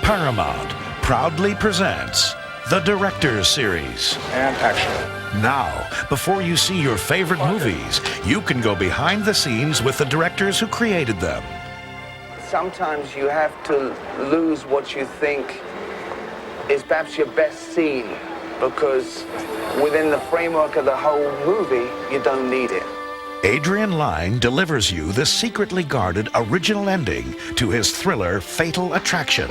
Paramount proudly presents the Directors Series. And action. Now, before you see your favorite movies, you can go behind the scenes with the directors who created them. Sometimes you have to lose what you think is perhaps your best scene, because within the framework of the whole movie, you don't need it. Adrian Lyne delivers you the secretly guarded original ending to his thriller Fatal Attraction.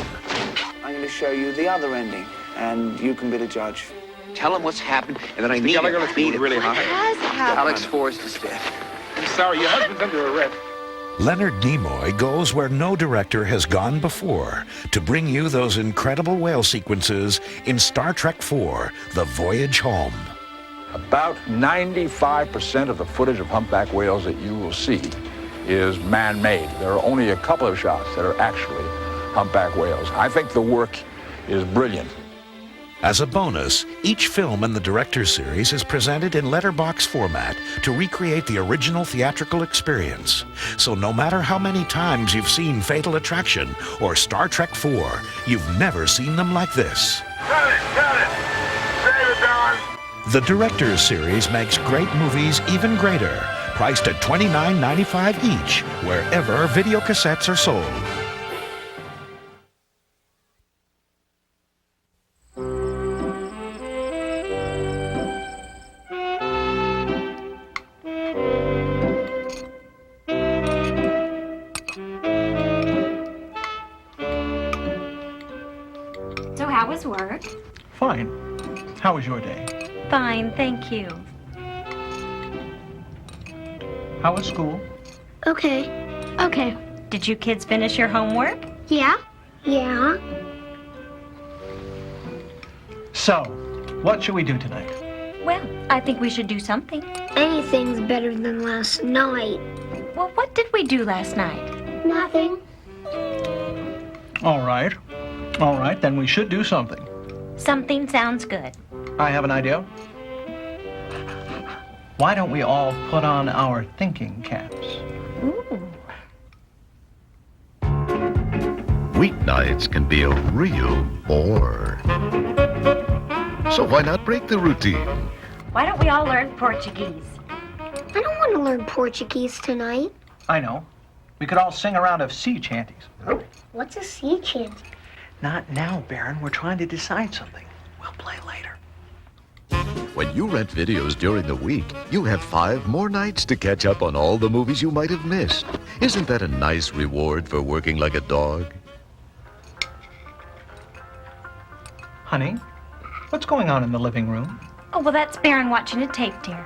I'm going to show you the other ending, and you can be the judge. Tell him what's happened and that I need Gallagher, let's it. move really high. Has happened. Alex Forrest is dead. I'm sorry, your husband's under arrest. Leonard Nimoy goes where no director has gone before to bring you those incredible whale sequences in Star Trek IV, The Voyage Home. About 95% of the footage of humpback whales that you will see is man-made. There are only a couple of shots that are actually humpback whales. I think the work is brilliant. As a bonus, each film in the Directors Series is presented in letterbox format to recreate the original theatrical experience. So no matter how many times you've seen Fatal Attraction or Star Trek IV, you've never seen them like this. Cut it! Save it, Don! The Directors Series makes great movies even greater, priced at $29.95 each, wherever video cassettes are sold. So how was work? Fine. How was your day? Fine, thank you. How was school? Okay. Did you kids finish your homework? Yeah? So, what should we do tonight? Well, I think we should do something. Anything's better than last night. Well, what did we do last night? Nothing. All right, then we should do something. Something sounds good. I have an idea. Why don't we all put on our thinking caps? Ooh. Weeknights can be a real bore. So why not break the routine? Why don't we all learn Portuguese? I don't want to learn Portuguese tonight. I know. We could all sing a round of sea chanties. What's a sea chant? Not now, Baron. We're trying to decide something. We'll play later. When you rent videos during the week, you have 5 more nights to catch up on all the movies you might have missed. Isn't that a nice reward for working like a dog? Honey, what's going on in the living room? Oh, well, that's Baron watching a tape, dear.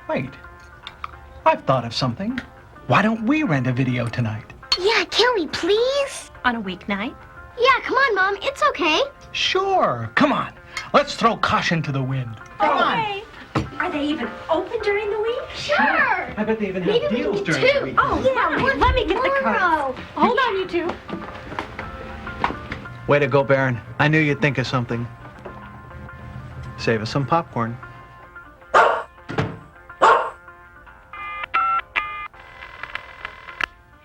Wait. I've thought of something. Why don't we rent a video tonight? Yeah, can we please? On a weeknight? Yeah, come on, Mom. It's okay. Sure. Come on. Let's throw caution to the wind. Come on. Are they even open during the week? Sure. I bet they even have Maybe we deals can do during the 2. week. Oh, yeah. Let me get the cards. Hold on, you two. Way to go, Baron. I knew you'd think of something. Save us some popcorn.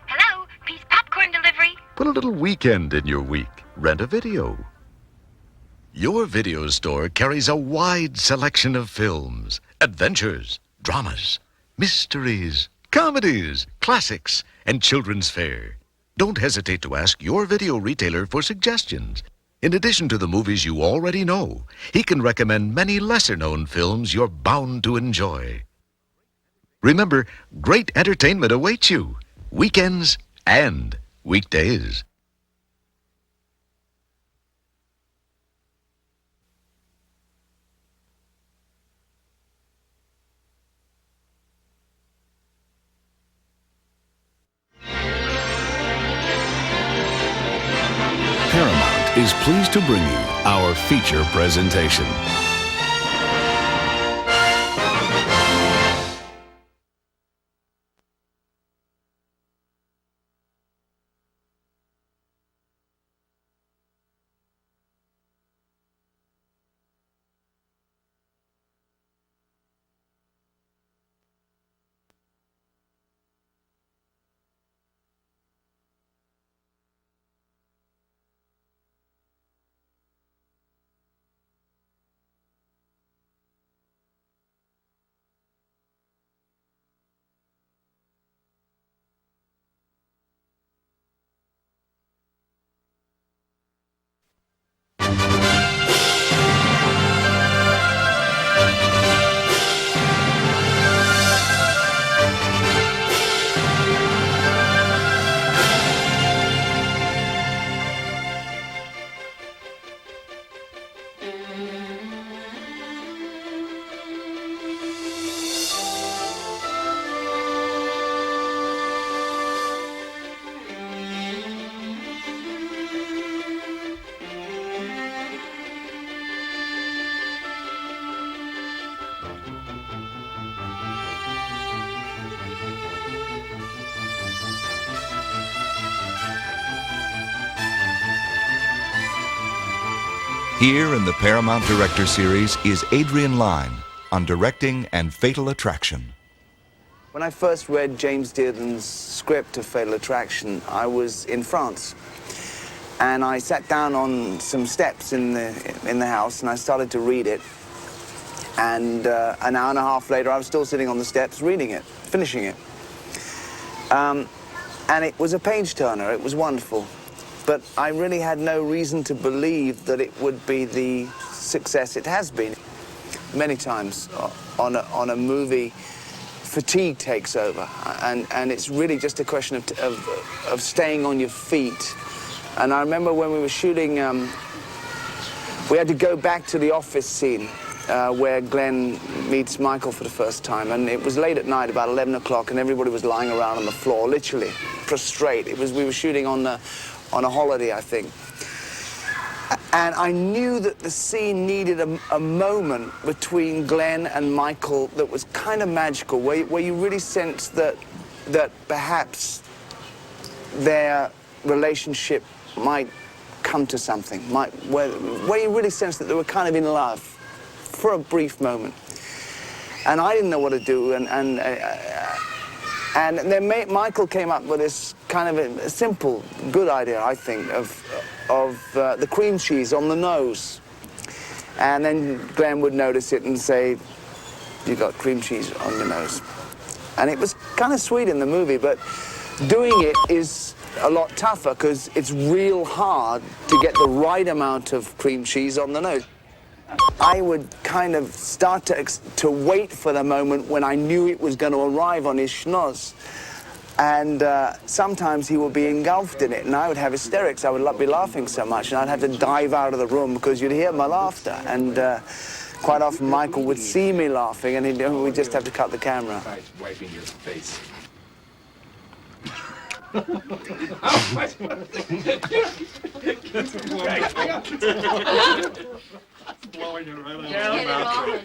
Hello, peace popcorn delivery. Put a little weekend in your week. Rent a video. Your video store carries a wide selection of films, adventures, dramas, mysteries, comedies, classics, and children's fare. Don't hesitate to ask your video retailer for suggestions. In addition to the movies you already know, he can recommend many lesser-known films you're bound to enjoy. Remember, great entertainment awaits you, weekends and weekdays. Paramount is pleased to bring you our feature presentation. Here in the Paramount Directors Series is Adrian Lyne on directing and Fatal Attraction. When I first read James Dearden's script of Fatal Attraction, I was in France. And I sat down on some steps in the house and I started to read it. And an hour and a half later, I was still sitting on the steps reading it, finishing it. And it was a page-turner. It was wonderful. But I really had no reason to believe that it would be the success it has been. Many times on a movie, fatigue takes over. And it's really just a question of staying on your feet. And I remember when we were shooting, we had to go back to the office scene where Glenn meets Michael for the first time. And it was late at night, about 11 o'clock, and everybody was lying around on the floor, literally prostrate. We were shooting on a holiday, I think. And I knew that the scene needed a moment between Glenn and Michael that was kind of magical, where you really sensed that perhaps their relationship might come to something, where you really sensed that they were kind of in love for a brief moment. And I didn't know what to do, and then Michael came up with this kind of a simple, good idea, I think, of the cream cheese on the nose. And then Glenn would notice it and say, "You got cream cheese on your nose." And it was kind of sweet in the movie, but doing it is a lot tougher because it's real hard to get the right amount of cream cheese on the nose. I would kind of start to wait for the moment when I knew it was going to arrive on his schnoz. And sometimes he would be engulfed in it, and I would have hysterics. I would be laughing so much, and I'd have to dive out of the room because you'd hear my laughter. And quite often Michael would see me laughing, and we'd just have to cut the camera. Wiping your face. Blowing it right out of the mouth.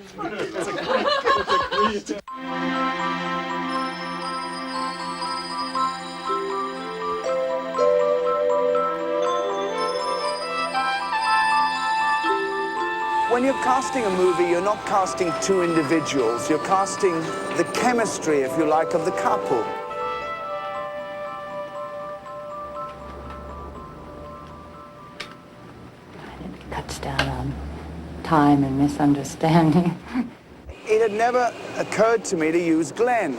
When you're casting a movie, you're not casting two individuals. You're casting the chemistry, if you like, of the couple. It cuts down on time and misunderstanding. It had never occurred to me to use Glenn.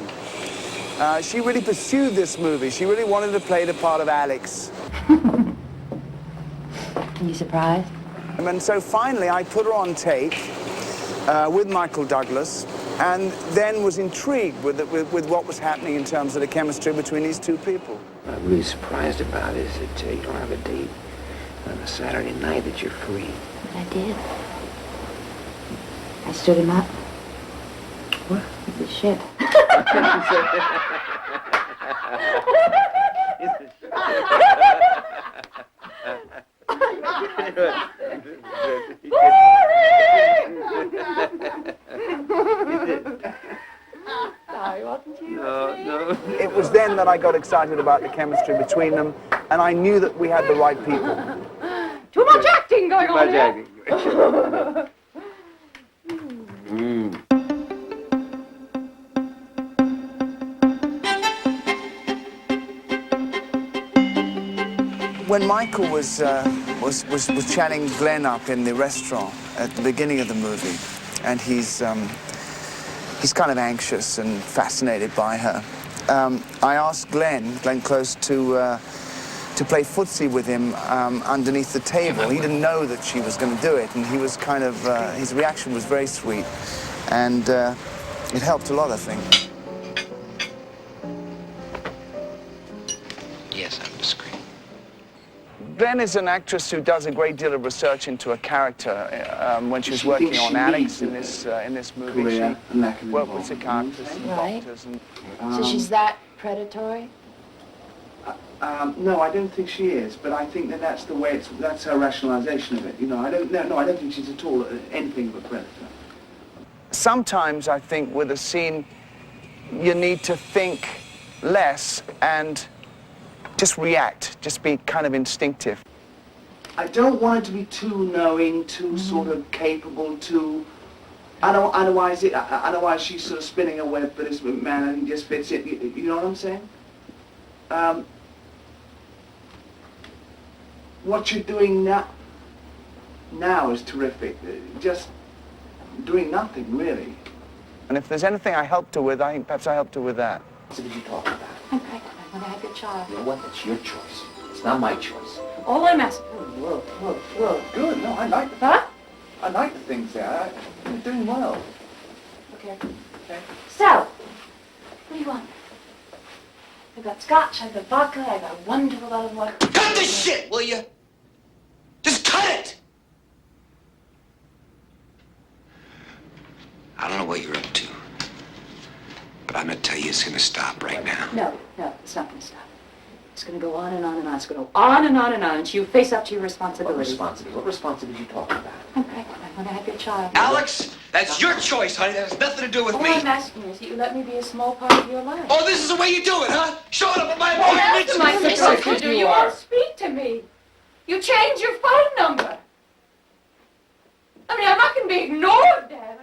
She really pursued this movie. She really wanted to play the part of Alex. Are you surprised? And so finally, I put her on tape with Michael Douglas, and then was intrigued with what was happening in terms of the chemistry between these two people. What I'm really surprised about is that you don't have a date on a Saturday night that you're free. But I did. I stood him up. What? He's a shit. Sorry, wasn't you? No. It was then that I got excited about the chemistry between them, and I knew that we had the right people. Too much acting going on here. When Michael was chatting Glenn up in the restaurant at the beginning of the movie, and he's kind of anxious and fascinated by her, I asked Glenn Close, to play footsie with him underneath the table. He didn't know that she was going to do it, and he was kind of, his reaction was very sweet, and it helped a lot, I think. Yes, I'm discreet. Glenn is an actress who does a great deal of research into a character. When she was working on Alex in this movie, she worked with psychiatrists and doctors. And, So she's that predatory? No, I don't think she is, but I think that's the way that's her rationalization of it. You know, I don't think she's at all anything but a predator. Sometimes I think with a scene, you need to think less and just react, just be kind of instinctive. I don't want it to be too knowing, too sort of capable, too... Otherwise she's sort of spinning a web for this man and he just fits it. You know what I'm saying? What you're doing now is terrific. Just doing nothing, really. And if there's anything I helped her with, I think perhaps I helped her with that. What did you talk about? I'm pregnant. I want to have your child. You know what? That's your choice. It's not my choice. All I'm asking... Whoa. Good. No, I like the... Huh? I like the things there. You're doing well. Okay. So, what do you want? I've got scotch, I've got vodka, I've got a wonderful bottle of water. Cut this shit, will you? Just cut it! I don't know what you're up to, but I'm gonna tell you it's gonna stop right now. No, it's not going to stop. It's going to go on and on and on. It's going to go on and on and on until you face up to your responsibility. What responsibility you talking about? I'm pregnant. I want to have your child. Alex, that's your choice, honey. That has nothing to do with All me. I'm asking is that you let me be a small part of your life. Oh, this is the way you do it, huh? Showing up at my What appointment. else am I supposed to do? You won't speak to me. You change your phone number. I mean, I'm not going to be ignored, Dad.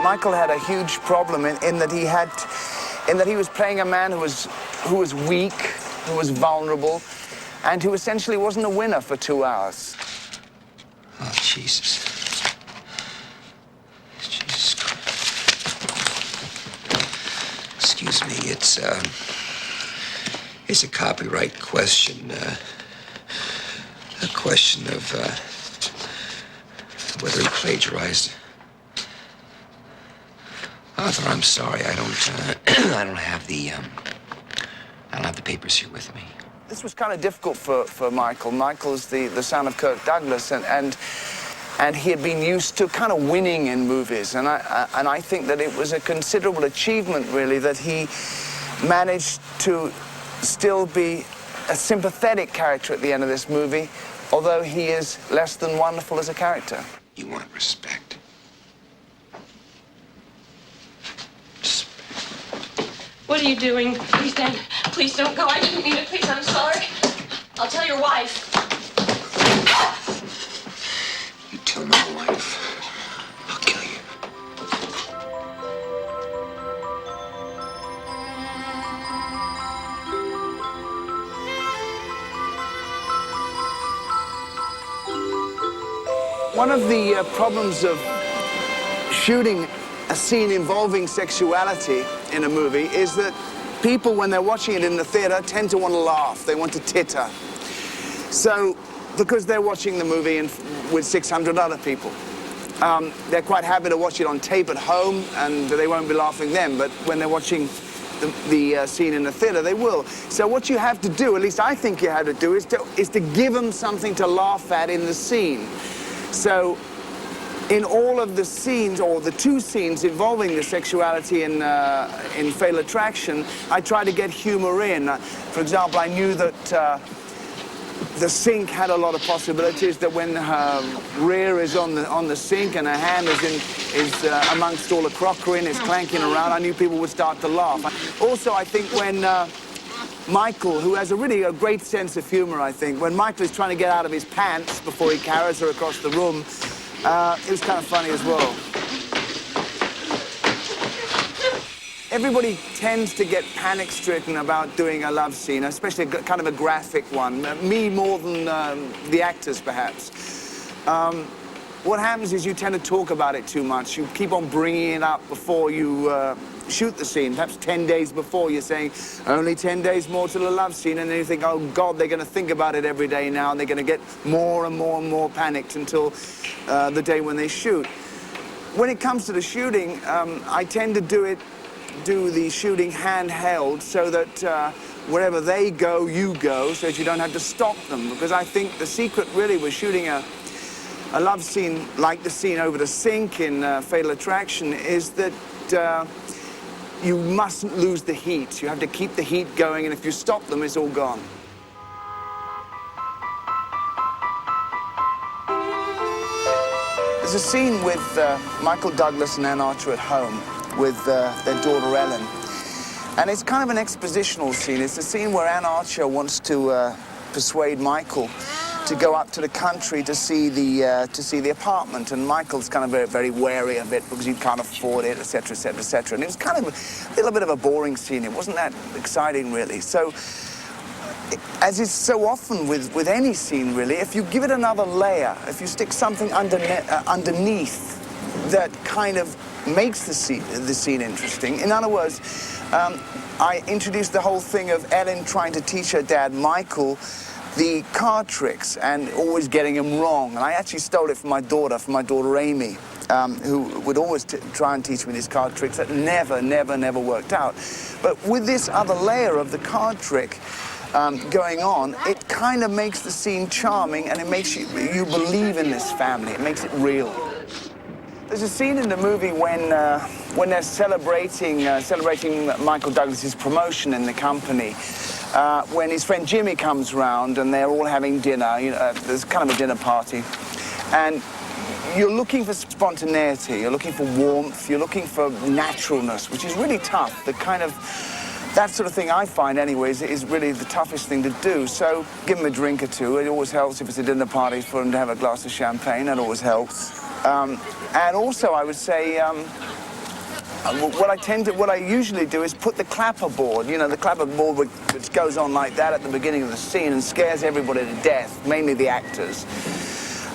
Michael had a huge problem in that he was playing a man who was weak, who was vulnerable, and who essentially wasn't a winner for 2 hours. Oh, Jesus. Jesus Christ. Excuse me, it's a copyright question. A question of whether he plagiarized. Arthur, I'm sorry. I don't have the papers here with me. This was kind of difficult for Michael. Michael's the son of Kirk Douglas, and he had been used to kind of winning in movies, and I think that it was a considerable achievement, really, that he managed to still be a sympathetic character at the end of this movie, although he is less than wonderful as a character. You want respect. What are you doing? Please, Dad. Please don't go. I didn't mean it. Please, I'm sorry. I'll tell your wife. You tell my wife, I'll kill you. One of the problems of shooting a scene involving sexuality in a movie is that people, when they're watching it in the theater, tend to want to laugh. They want to titter. So, because they're watching the movie with 600 other people, they're quite happy to watch it on tape at home, and they won't be laughing then. But when they're watching the scene in the theater, they will. So what you have to do, at least I think you have to do, is to give them something to laugh at in the scene. So, in all of the scenes, or the 2 scenes involving the sexuality in Fatal Attraction, I try to get humor in. For example, I knew that the sink had a lot of possibilities, that when her rear is on the sink and her hand is amongst all the crockery and is clanking around, I knew people would start to laugh. Also, I think when Michael, who has a great sense of humor, I think, when Michael is trying to get out of his pants before he carries her across the room, it was kind of funny as well. Everybody tends to get panic-stricken about doing a love scene, especially kind of a graphic one. Me more than the actors, perhaps. What happens is you tend to talk about it too much. You keep on bringing it up before you shoot the scene. Perhaps 10 days before, you're saying, only 10 days more to the love scene, and then you think, oh, God, they're going to think about it every day now, and they're going to get more and more and more panicked until the day when they shoot. When it comes to the shooting, I tend to do the shooting handheld so that wherever they go, you go, so that you don't have to stop them. Because I think the secret really was shooting a love scene like the scene over the sink in Fatal Attraction is that you mustn't lose the heat. You have to keep the heat going, and if you stop them, it's all gone. This There's a scene with Michael Douglas and Ann Archer at home with their daughter Ellen. And it's kind of an expositional scene. It's a scene where Ann Archer wants to persuade Michael to go up to the country to see the apartment, and Michael's kind of very, very wary of it because he can't afford it, etc., etc., etc. And it was kind of a little bit of a boring scene. It wasn't that exciting, really. So, as is so often with any scene, really, if you give it another layer, if you stick something underneath that kind of makes the scene interesting. In other words, I introduced the whole thing of Ellen trying to teach her dad, Michael, the card tricks and always getting them wrong. And I actually stole it from my daughter Amy, who would always try and teach me these card tricks that never worked out. But with this other layer of the card trick going on, it kind of makes the scene charming, and it makes you believe in this family. It makes it real. There's a scene in the movie when they're celebrating Michael Douglas's promotion in the company. When his friend Jimmy comes round and they're all having dinner, there's kind of a dinner party, and you're looking for spontaneity, you're looking for warmth, you're looking for naturalness, which is really tough. That sort of thing, I find anyways, is really the toughest thing to do. So give him a drink or two. It always helps if it's a dinner party for him to have a glass of champagne. That always helps. And also, I would say, what I usually do is put the clapper board, the clapper board which goes on like that at the beginning of the scene and scares everybody to death, mainly the actors.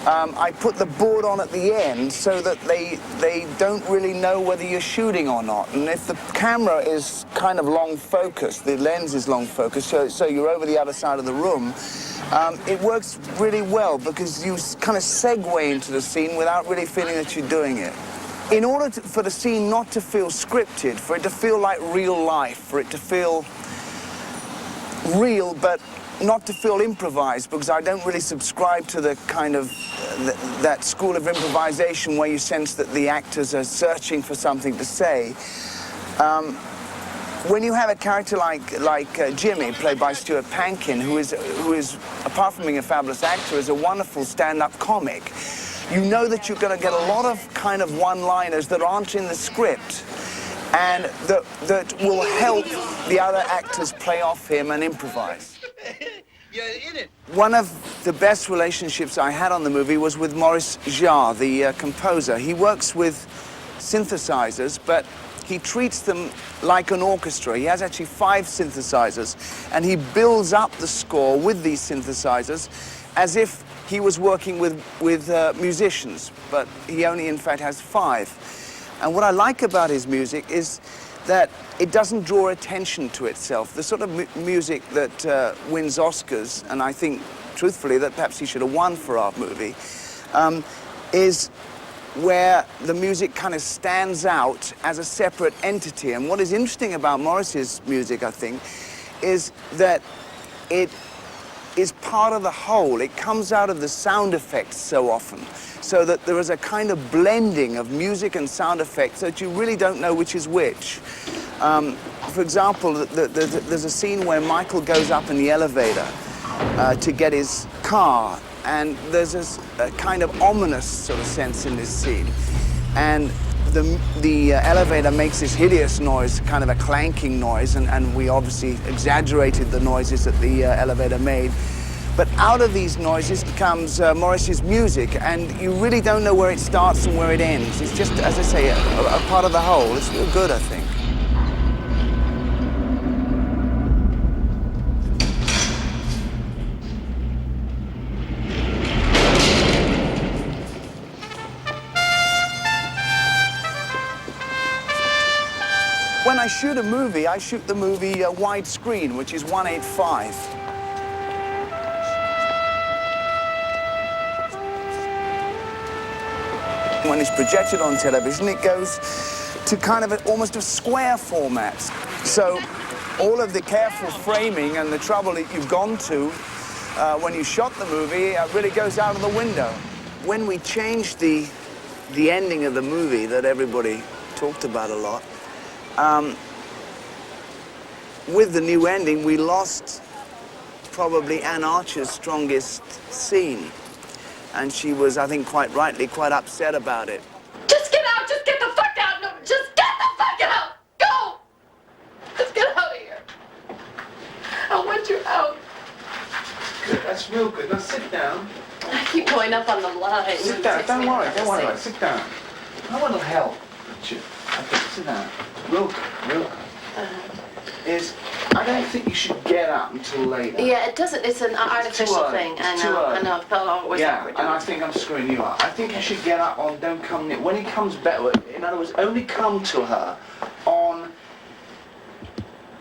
I put the board on at the end so that they don't really know whether you're shooting or not. And if the camera is kind of long focus, the lens is long focus, so you're over the other side of the room, it works really well because you kind of segue into the scene without really feeling that you're doing it. In order for the scene not to feel scripted, for it to feel like real life, for it to feel real but not to feel improvised, because I don't really subscribe to the kind of that school of improvisation where you sense that the actors are searching for something to say. When you have a character like Jimmy, played by Stuart Pankin, who is apart from being a fabulous actor, is a wonderful stand-up comic. You know that you're going to get a lot of kind of one-liners that aren't in the script, and that will help the other actors play off him and improvise. You're in it. One of the best relationships I had on the movie was with Maurice Jarre, the composer. He works with synthesizers, but he treats them like an orchestra. He has actually 5 synthesizers, and he builds up the score with these synthesizers as if he was working with musicians, but he only, in fact, has 5. And what I like about his music is that it doesn't draw attention to itself. The sort of music that wins Oscars, and I think, truthfully, that perhaps he should have won for our movie, is where the music kind of stands out as a separate entity. And what is interesting about Morris's music, I think, is that it is part of the whole. It comes out of the sound effects so often, so that there is a kind of blending of music and sound effects that you really don't know which is which. For example, there's a scene where Michael goes up in the elevator to get his car, and there's a kind of ominous sort of sense in this scene. And the elevator makes this hideous noise, kind of a clanking noise, and we obviously exaggerated the noises that the elevator made. But out of these noises comes Morris's music, and you really don't know where it starts and where it ends. It's just, as I say, a part of the whole. It's real good, I think. When I shoot a movie, I shoot the movie widescreen, which is 1:8:5. When it's projected on television, it goes to kind of almost a square format. So all of the careful framing and the trouble that you've gone to when you shot the movie really goes out of the window. When we changed the ending of the movie that everybody talked about a lot, with the new ending, we lost probably Ann Archer's strongest scene. And she was, I think quite rightly, quite upset about it. Just get out! Just get the fuck out! No, just get the fuck out! Go! Just get out of here. I want you out. Good, that's real good. Now sit down. I keep going up on the line. Sit down. Don't worry about it. Sit down. No one will help. Okay, sit down. Real good, real good. I don't think you should get up until later. Yeah, it doesn't. It's an artificial thing. I know. It felt always awkward. And I think I'm screwing you up. I think you should get up on, don't come near. When he comes back, in other words, only come to her on.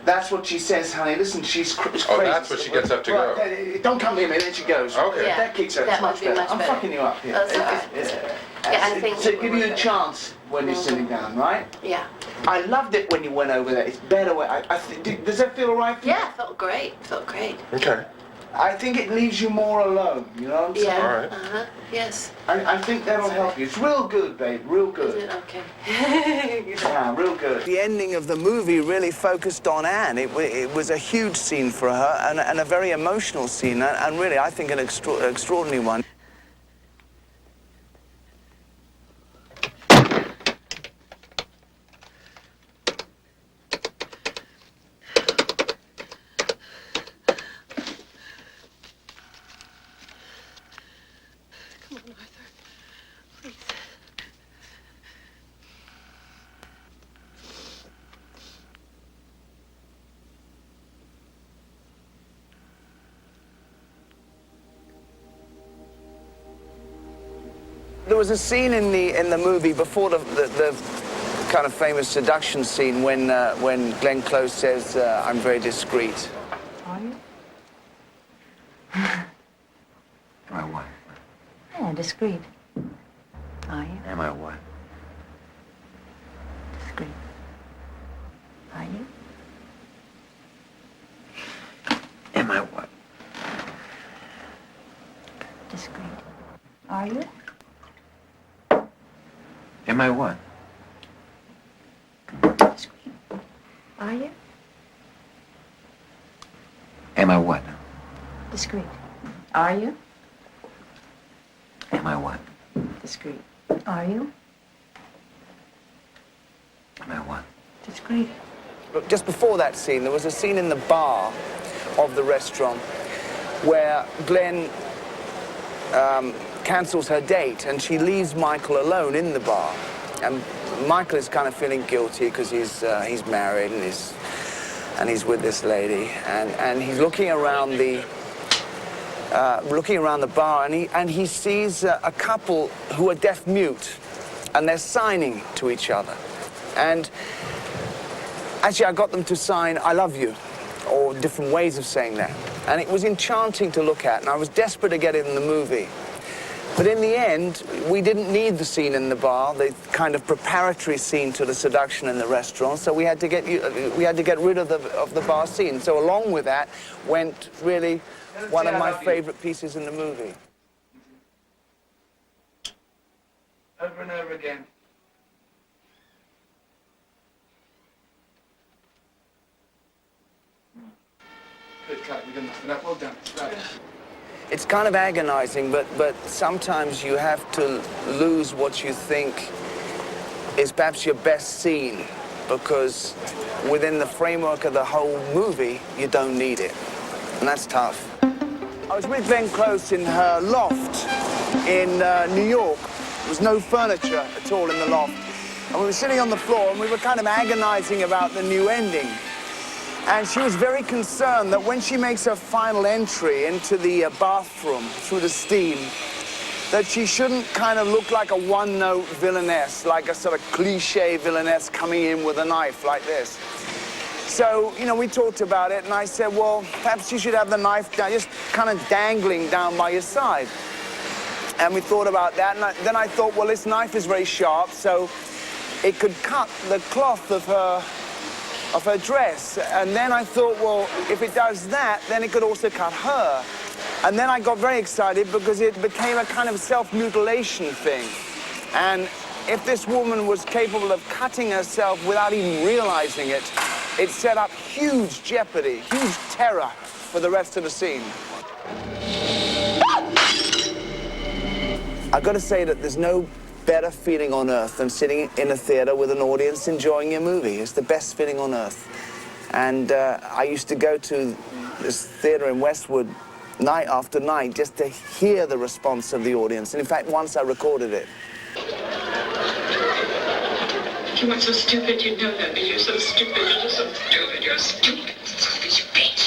That's what she says, honey. Listen, she's crazy. Oh, that's what she gets up to go. Don't come near me, then she goes. Okay. Yeah. That kicks her. That It's much would be better. much I'm better. fucking you up here. That's all right. Yeah, I think. So give you a chance when you're sitting down, right? Yeah. I loved it when you went over there. It's better when does that feel all right for you? Yeah, it felt great. Felt great. Okay. I think it leaves you more alone, you know what I'm saying? Yeah. All right. Yes. I think that'll help you. It's real good, babe, real good. Is it? Okay. Yeah, real good. The ending of the movie really focused on Anne. It was a huge scene for her and a very emotional scene, and really, I think, an extraordinary one. Come on, Arthur. Please. There was a scene in the movie before the kind of famous seduction scene when Glenn Close says, "I'm very discreet." Are you? Am I what? Yeah, discreet. Are you? Am I what? Discreet. Are you? Am I what? Discreet. Are you? Am I what? Discreet. Are you? Am I what? Discreet. Are you? Am I what? Discreet. Are you? Am I what? Discreet. Look, just before that scene, there was a scene in the bar of the restaurant where Glenn cancels her date and she leaves Michael alone in the bar. And Michael is kind of feeling guilty because he's married and he's with this lady, and he's looking around the bar, and he sees a couple who are deaf mute, and they're signing to each other. And actually, I got them to sign "I love you," or different ways of saying that, and it was enchanting to look at. And I was desperate to get it in the movie. But in the end, we didn't need the scene in the bar, the kind of preparatory scene to the seduction in the restaurant. So we had to get rid of the bar scene. So along with that went really one of my favorite pieces in the movie. Over and over again. Good cut. We've done enough. Well done. Right. It's kind of agonizing, but sometimes you have to lose what you think is perhaps your best scene, because within the framework of the whole movie, you don't need it. And that's tough. I was with Glenn Close in her loft in New York. There was no furniture at all in the loft. And we were sitting on the floor, and we were kind of agonizing about the new ending. And she was very concerned that when she makes her final entry into the bathroom through the steam, that she shouldn't kind of look like a one-note villainess, like a sort of cliche villainess coming in with a knife like this. So, you know, we talked about it, and I said, well, perhaps you should have the knife down, just kind of dangling down by your side. And we thought about that, and then I thought, well, this knife is very sharp, so it could cut the cloth of her dress. And then I thought, well, if it does that, then it could also cut her. And then I got very excited because it became a kind of self-mutilation thing. And if this woman was capable of cutting herself without even realizing it, it set up huge jeopardy, huge terror for the rest of the scene. I've got to say that there's no better feeling on earth than sitting in a theater with an audience enjoying your movie. It's the best feeling on earth. And I used to go to this theater in Westwood night after night just to hear the response of the audience. And in fact, once I recorded it. You weren't so stupid, you'd know that, but you're so stupid, you're so stupid, you're stupid, stupid, you bitch.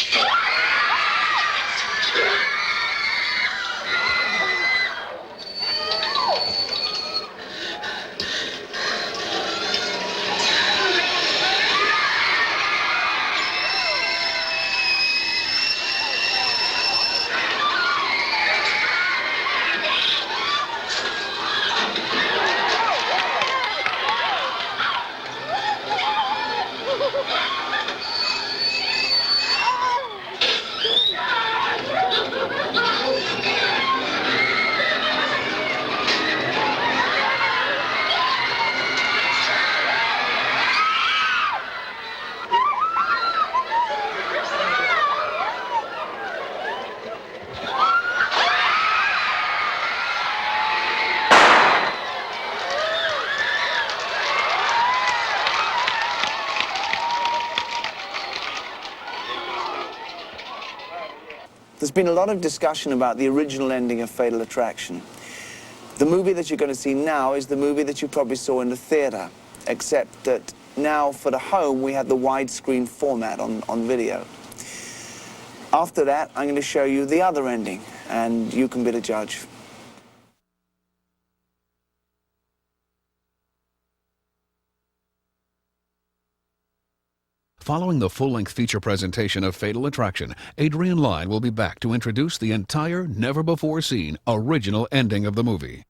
There's been a lot of discussion about the original ending of Fatal Attraction. The movie that you're going to see now is the movie that you probably saw in the theater, except that now for the home we have the widescreen format on video. After that, I'm going to show you the other ending, and you can be the judge. Following the full-length feature presentation of Fatal Attraction, Adrian Lyne will be back to introduce the entire, never-before-seen original ending of the movie.